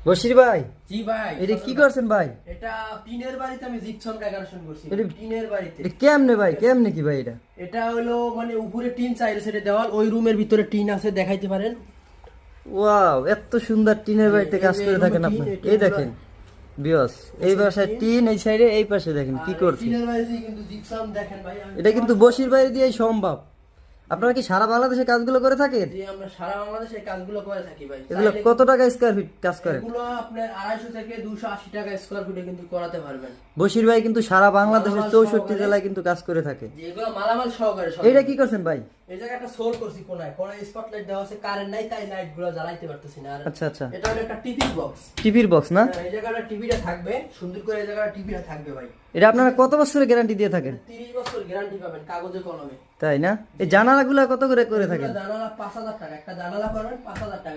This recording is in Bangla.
বশির ভাই, জি ভাই, এটা কি করছেন ভাই? এটা টিনের বাড়িতে আমি জিপসাম ডেকোরেশন করছি। টিনের বাড়িতে এটা কেমনে ভাই, কেমনে কি ভাই এটা? এটা হলো মানে উপরে টিন চাইলে সেটা দেওয়াল, ওই রুমের ভিতরে টিন আছে, দেখাইতে পারেন। ওয়াও, এত সুন্দর টিনের বাড়িতে কাজ করে থাকেন আপনি। এই দেখেন বিয়স, এই বাসায় টিন, এই সাইডে এই পাশে দেখেন কি করছে। টিনের বাড়িতে কিন্তু জিপসাম দেখেন ভাই, এটা কিন্তু বশির ভাই দিয়েই সম্ভব। আপনারা কি সারা বাংলাদেশে কাজগুলো করে থাকেন? যে আমরা সারা বাংলাদেশে এই কাজগুলো করে থাকি ভাই। এগুলো কত টাকা স্কয়ার ফিট কাজ করেন? এগুলো আপনার 250 থেকে 280 টাকা স্কয়ার ফিটে কিন্তু করাতে পারবেন। বশির ভাই কিন্তু সারা বাংলাদেশের 64 জেলায় কিন্তু কাজ করে থাকে। যেগুলো মালামাল সহকারে সব। এটা কি করছেন ভাই? এই জায়গায় একটা সোল করছি কোনায়, কোনায় স্পটলাইট দেওয়া আছে, কারেন্ট নাই তাই লাইট গুলো জ্বালাইতে পারতেছি না। আর আচ্ছা আচ্ছা, এটা হলো একটা টিভি বক্স। টিভির বক্স না? এই জায়গাটা টিভিটা থাকবে, সুন্দর করে এই জায়গাটা টিভিটা থাকবে ভাই। এটা আপনারা কত বছরের গ্যারান্টি দিয়ে থাকেন? 30 বছর গ্যারান্টি পাবেন কাগজে কলমে। তাই না? এই জানালাগুলো কত করে করে থাকেন? জানালা 5000 টাকা, একটা জানালা করবেন 5000 টাকা।